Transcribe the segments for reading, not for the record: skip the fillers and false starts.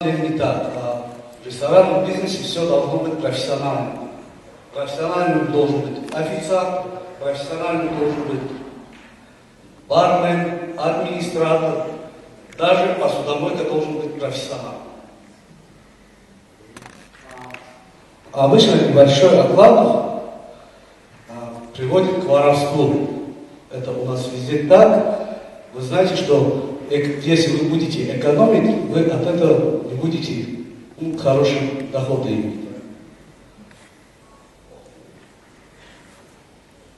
Не так. В ресторанном бизнесе все должно быть профессионально. Профессиональным должен быть официант, профессиональным должен быть бармен, администратор, даже посудомойка должен быть профессионал. Обычно небольшой оклад приводит к воровству. Это у нас везде так. Вы знаете, что если вы будете экономить, вы от этого не будете хорошие доходы иметь.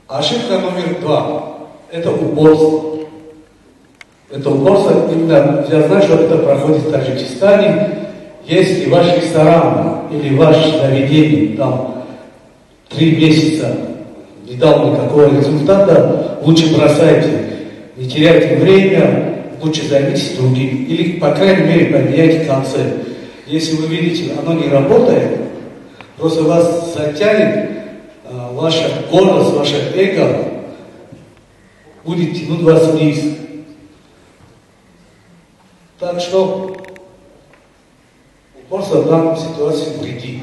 Ошибка номер 2 – это упорство. Это упорство, именно я знаю, что это проходит в Таджикистане. Если ваш ресторан или ваше заведение там 3 месяца не дал никакого результата, лучше бросайте, не теряйте время, лучше займитесь другим. Или, по крайней мере, поменяйте концепт. Если вы видите, оно не работает, просто вас затянет ваша гордость, ваше эго, будет тянуть вас вниз. Так что упорство в данной ситуации вредит.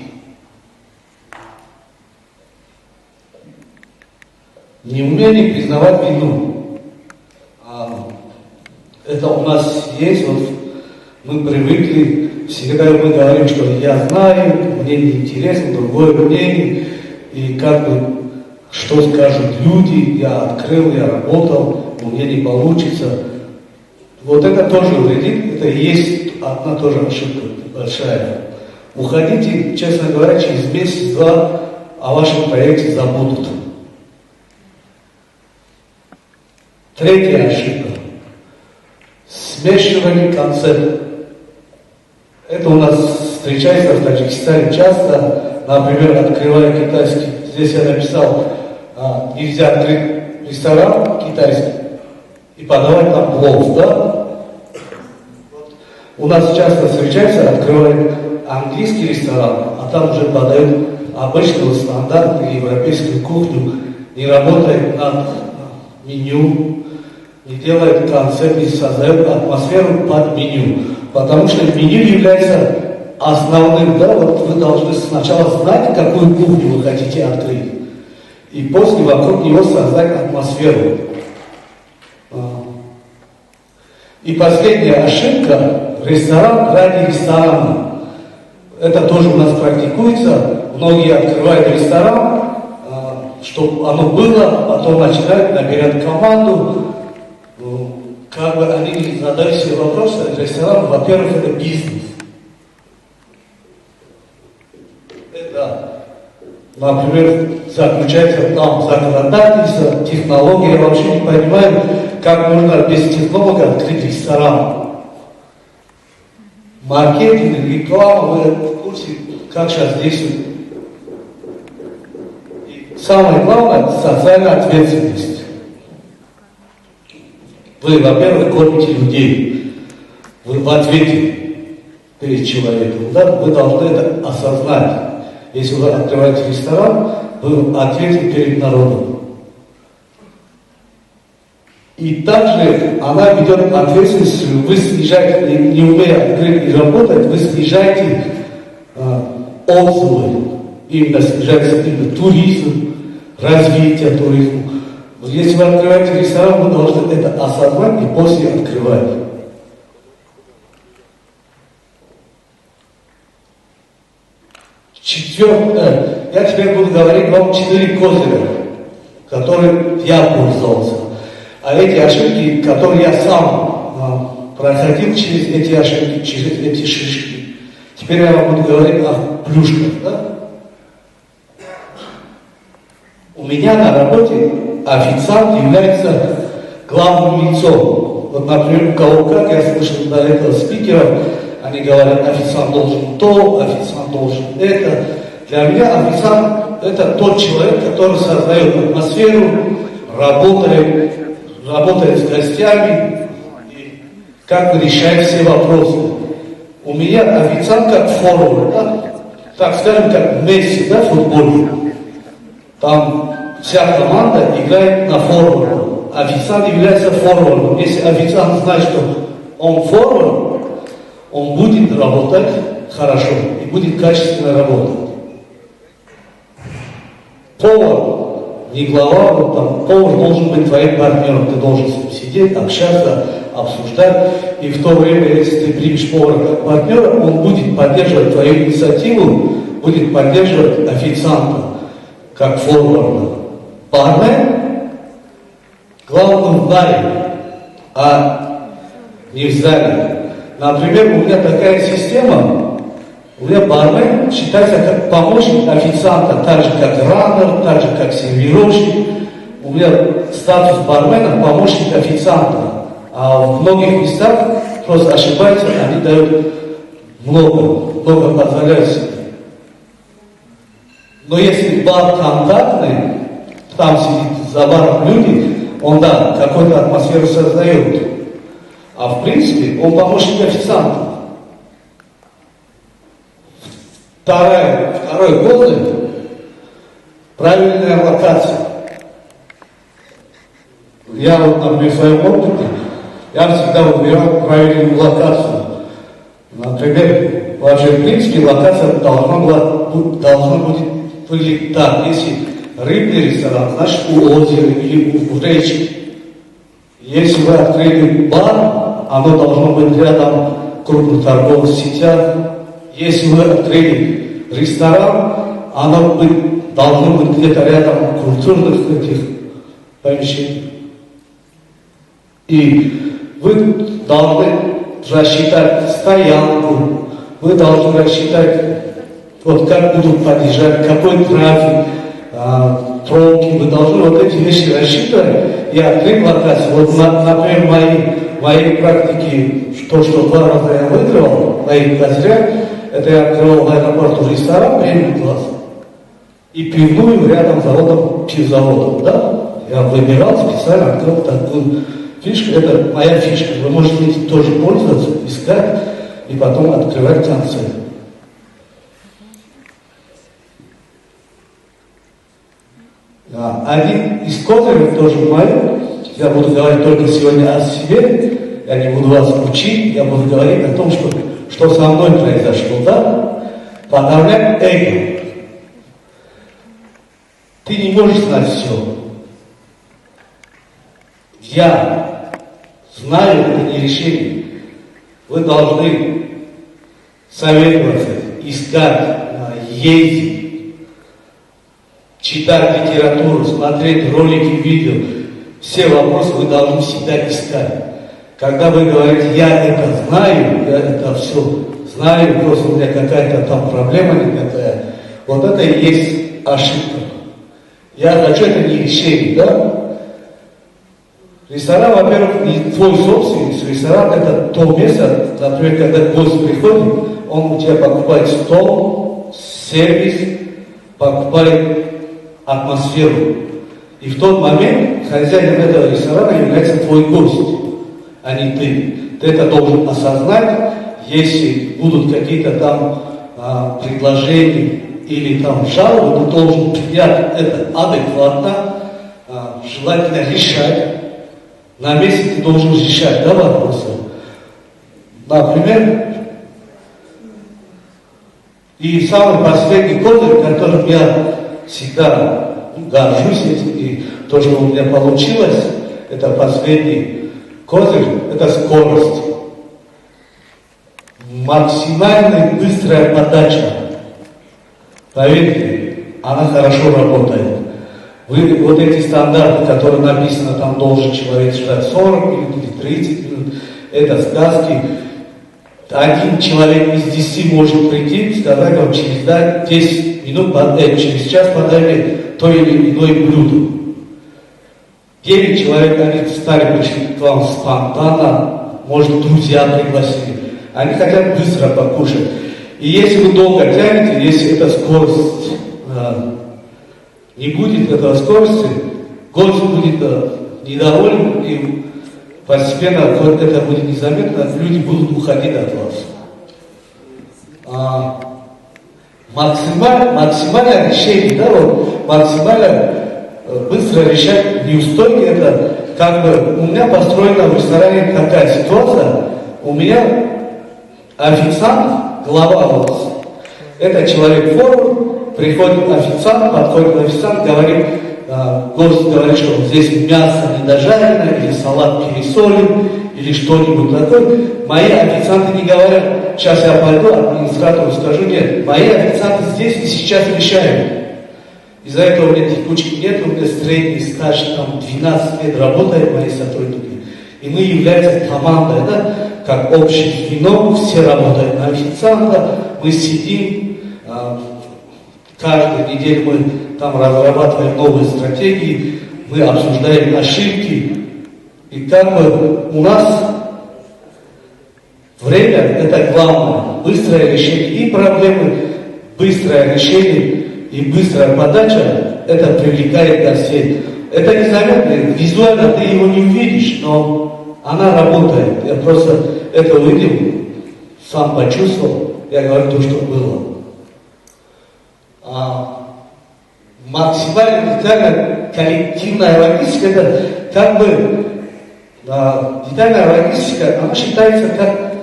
Неумение признавать вину. Это у нас есть, вот мы привыкли, всегда мы говорим, что я знаю, мне не интересно другое мнение, и как бы, что скажут люди, я открыл, я работал, у меня не получится. Вот это тоже вредит, это и есть одна тоже ошибка большая. Уходите, честно говоря, через месяц-два о вашем проекте забудут. Третья ошибка. Смешивание концептов. Это у нас встречается в Таджикистане часто. Например, открывая китайский. Здесь я написал, нельзя открыть ресторан китайский и подавать там плов, да? У нас часто встречается, открывает английский ресторан, а там уже подают обычную стандартную европейскую кухню, не работает над меню, не делает концепт, не создает атмосферу под меню. Потому что меню является основным, да, вот вы должны сначала знать, какую кухню вы хотите открыть, и после вокруг него создать атмосферу. И последняя ошибка – ресторан ради ресторана. Это тоже у нас практикуется. Многие открывают ресторан, чтобы оно было, потом начинают набирать команду. Как бы они задали себе вопрос, ресторан, во-первых, это бизнес. Это, например, заключается там законодательство, технологии. Я вообще не понимаю, как можно без технолога открыть ресторан. Маркетинг, реклама, вы в курсе, как сейчас действует. И самое главное, социальная ответственность. Вы, во-первых, кормите людей, вы в ответе перед человеком, да? Вы должны это осознать. Если вы открываете ресторан, вы в ответе перед народом. И также она ведет ответственность, вы снижаете, не умея открыть и работать, вы снижаете отзывы, именно снижается именно туризм, развитие туризма. Если вы открываете ресторан, вы должны это осознать и после открывать. Четвертое. Я теперь буду говорить вам 4 козыря, которыми я пользовался. А эти ошибки, которые я сам проходил через эти ошибки, через эти шишки. Теперь я вам буду говорить о плюшках. Да? У меня на работе официант является главным лицом. Вот, например, у кого как, я слышал до этого спикеров, они говорят, официант должен то, официант должен это. Для меня официант – это тот человек, который создает атмосферу, работает с гостями, и как бы решает все вопросы. У меня официант как форвард, да? Так скажем, как Месси, да, в футболе. Там вся команда играет на форвард. Официант является форвардом. Если официант знает, что он форвард, он будет работать хорошо и будет качественно работать. Повар, не глава, вот там, повар должен быть твоим партнером, ты должен с ним сидеть, общаться, обсуждать, и в то время, если ты примешь повара как партнера, он будет поддерживать твою инициативу, будет поддерживать официанта, как форварда. Бармен, главное в баре, а не в зале. Например, у меня такая система. У меня бармен считается как помощник официанта, так же как раннер, так же как сервировщик. У меня статус бармена помощник официанта. А в многих местах просто ошибаются, они дают много позволяют себе. Но если бар контактный, там сидит за баром люди, он да, какую-то атмосферу создает. А в принципе он помощник официанта. Второй козырь – правильная локация. Я вот, например, в своем опыте, я всегда выбирал правильную локацию. Например, вообще, в принципе, локация должна будет выглядеть так. Если рыбный ресторан, значит, у озера или у речки. Если вы открыли бар, оно должно быть рядом крупных торговых сетях. Если вы открыли ресторан, оно должно быть где-то рядом культурных этих помещений. И вы должны рассчитать стоянку, вы должны рассчитать, вот как будут подъезжать, какой трафик, пробки, вы должны вот эти вещи рассчитывать и открыть локацию. Вот, например, мои практики, что 2 раза я выигрывал, мои козыря, это я открывал в аэропорту ресторан премиум класса и пивную рядом с заводом, пивзаводом, да? Я выбирал, специально открыл такую фишку, это моя фишка. Вы можете этим тоже пользоваться, искать и потом открывать в конце. Один из козырей тоже мой, я буду говорить только сегодня о себе, я не буду вас учить, я буду говорить о том, что со мной произошло, да? Подавлять эго. Ты не можешь знать все. Я знаю, это не решение. Вы должны советоваться, искать, ездить, читать литературу, смотреть ролики, видео. Все вопросы вы должны всегда искать. Когда вы говорите, я это знаю, я это все знаю, просто у меня какая-то там проблема никакая, вот это и есть ошибка. Я хочу, это не решение, да? Ресторан, во-первых, не твой собственный, ресторан это то место, например, когда гость приходит, он у тебя покупает стол, сервис, покупает атмосферу. И в тот момент хозяином этого ресторана является твой гость, а не ты. Ты это должен осознать, если будут какие-то там предложения или там жалобы, ты должен принять это адекватно, желательно решать. На месте ты должен решать, да, вопросы. Например, и самый последний козырь, которым я всегда горжусь этим, и то, что у меня получилось, это последний козырь, это скорость. Максимально быстрая подача. Поверьте, она хорошо работает. Вы вот эти стандарты, которые написано, там должен человек ждать 40 минут или 30 минут, это сказки. Один человек из 10 может прийти и сказать вам через 10 минут, через час подали то или иное блюдо. 9 человек, они стали пришли к вам спонтанно, может, друзья пригласили. Они хотят быстро покушать. И если вы долго тянете, если эта скорость не будет этого скорости, гость будет недоволен, и постепенно вот это будет незаметно, люди будут уходить от вас. Максимальное решение, да, вот, максимально быстро решать неустойки, это как бы у меня построена в ресторане такая ситуация, у меня Официант, глава вот, это человек-форум, приходит официант, подходит официант, говорит, гость говорит, что здесь мясо недожарено, или салат пересолен, или что-нибудь такое. Мои официанты не говорят, сейчас я пойду администратору скажу, нет, мои официанты здесь и сейчас решают. Из-за этого у меня текучки нет, у меня средний стаж, там 12 лет работают мои сотрудники. И мы являемся командой, да, как общее звено, все работают на официанта, мы сидим, каждую неделю мы там разрабатываем новые стратегии, мы обсуждаем ошибки, и как бы у нас время это главное, быстрое решение и проблемы, быстрое решение и быстрая подача, это привлекает гостей. Это незаметно, визуально ты его не увидишь, но она работает. Я просто это увидел, сам почувствовал, я говорю то, что было. Максимально детальная коллективная логистика, это как бы детальная логистика, она считается как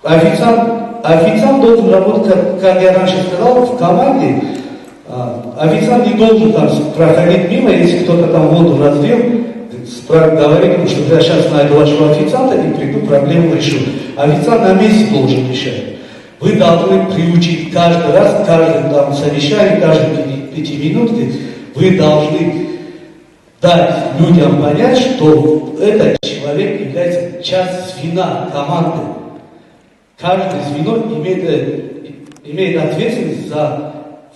официант должен работать, как я раньше сказал, в команде. Официант не должен там проходить мимо, если кто-то там воду разлил, говорит ему, что я сейчас найду вашего официанта и приду, проблему решу. Официант на месте должен решать. Вы должны приучить каждый раз, каждое там совещание, каждые 5 минутки, вы должны дать людям понять, что этот человек является частью звена команды. Каждое звено имеет ответственность за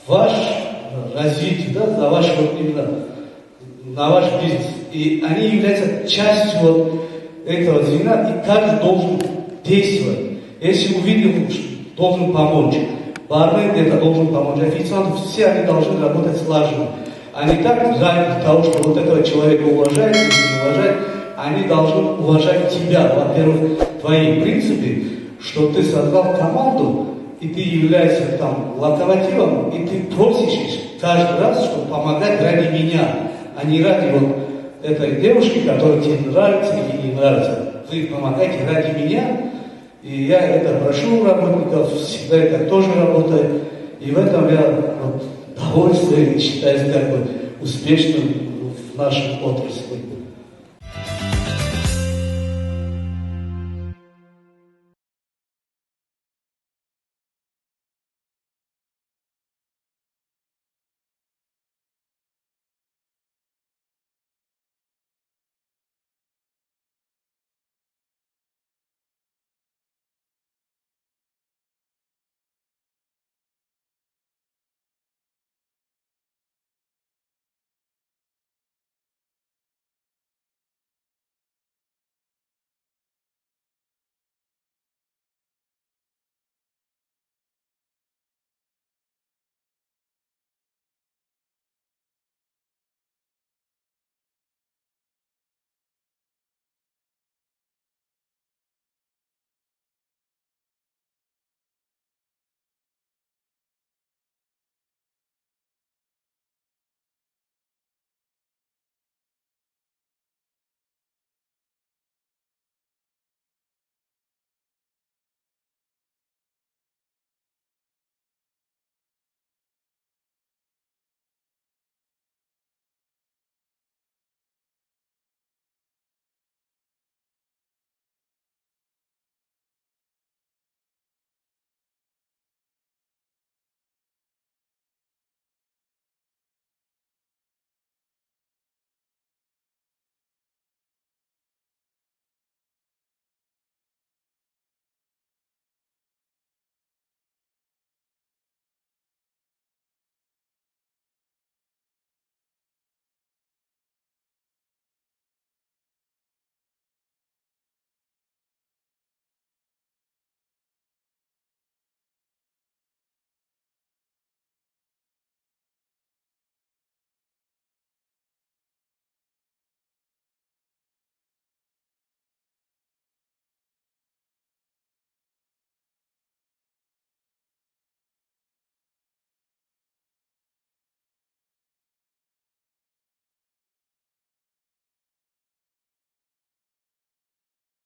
ваше развитие, да, за ваш именно на ваш бизнес. И они являются частью вот этого звена, и каждый должен действовать. Если увидим, что должен помочь, бармен где-то должен помочь, официанты, все они должны работать слаженно. Они так ради того, что вот этого человека уважают или не уважают, они должны уважать тебя. Во-первых, твои принципы, что ты создал команду, и ты являешься там локомотивом, и ты просишь каждый раз, чтобы помогать ради меня, а не ради вот этой девушки, которая тебе нравится или не нравится. Вы помогаете ради меня, и я это прошу у работников, всегда это тоже работает, и в этом я вот, довольствуюсь и считаюсь как бы успешным в нашей отрасли.